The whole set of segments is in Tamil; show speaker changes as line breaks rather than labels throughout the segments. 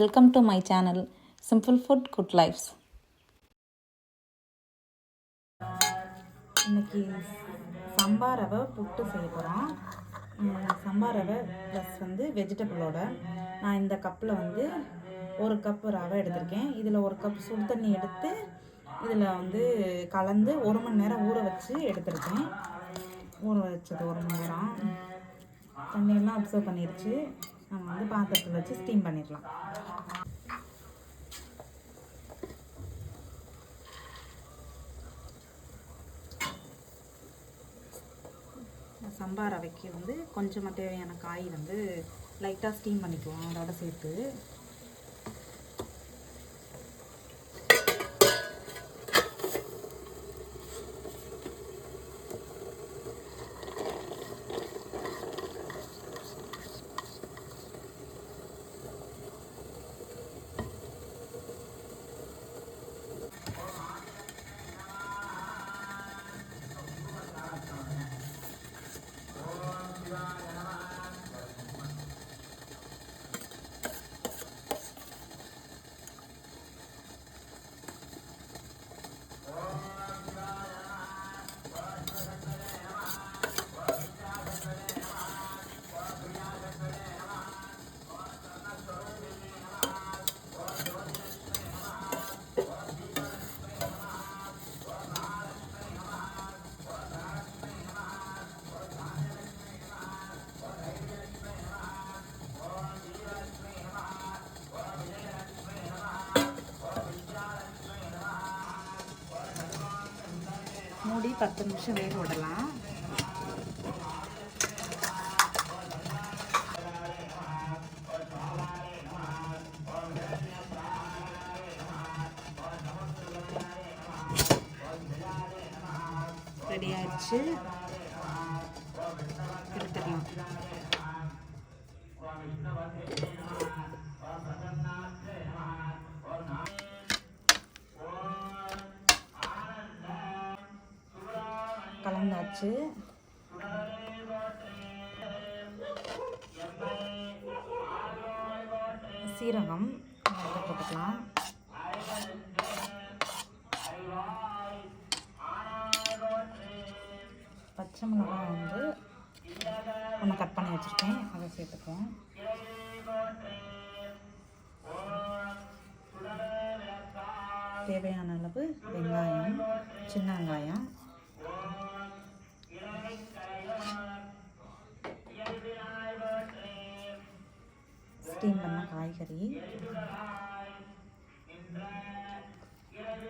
Welcome to my channel Simple Food Good Lives.
இன்னைக்கு சம்பா ரவை புட்டு செய்ய போகிறோம். சம்பா ரவை ப்ளஸ் வெஜிடபிளோட நான் இந்த கப்பில் 1 கப்பு ரவை எடுத்திருக்கேன். இதில் 1 கப் சுடு தண்ணி எடுத்து இதில் கலந்து 1 மணி நேரம் ஊற வச்சு எடுத்திருக்கேன். ஊற வச்சது 1 மணி நேரம் தண்ணியெல்லாம் அப்சர்வ் பண்ணிடுச்சு. நம்ம பாத்திரத்தில் வச்சு ஸ்டீம் பண்ணிடலாம். சம்பா ரவைக்கு கொஞ்சமாக தேவையான காய் லைட்டாக ஸ்டீம் பண்ணிக்குவோம். அதோட சேர்த்து மூடி 10 நிமிஷம் வேக விடலாம். ரெடி ஆயிடுச்சு, எடுத்துக்கலாம். கலந்தாச்சு. சீரகம் போட்டுக்கலாம். பச்சை மிளகாய் ஒன்று கட் பண்ணி வச்சுருக்கேன், அதை சேர்த்துக்குவோம். தேவையான அளவு வெங்காயம், சின்ன வெங்காயம், ஸ்டீம் பண்ண காய்கறி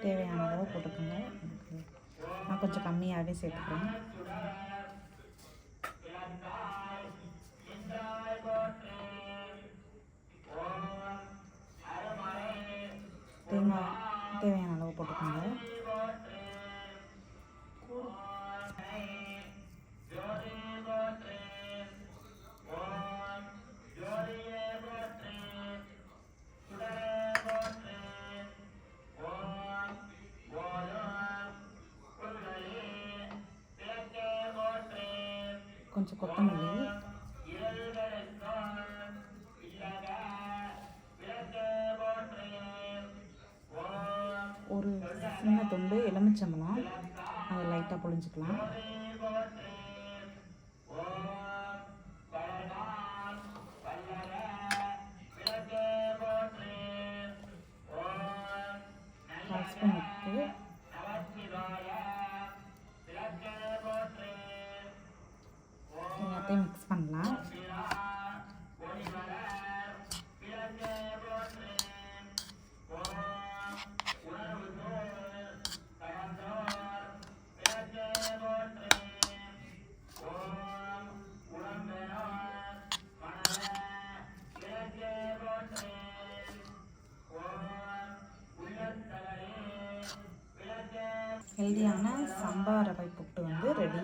தேவையான அளவு போட்டுக்கோங்க. நான் கொஞ்சம் கம்மியாகவே சேர்த்துக்கிறேன். தேங்காய் தேவையான அளவு போட்டுக்கோங்க. கொஞ்சம் கொத்தமல்லி, ஒரு சின்ன துண்டு எலுமிச்சம்பழம், அதை லைட்டாக புழிஞ்சிக்கலாம். கால் ஸ்பூன் உப்பு, எல்லாத்தையும் மிக்ஸ் பண்ணலாம். ஹெல்தியான சம்பா ரவை புட்டு ரெடி.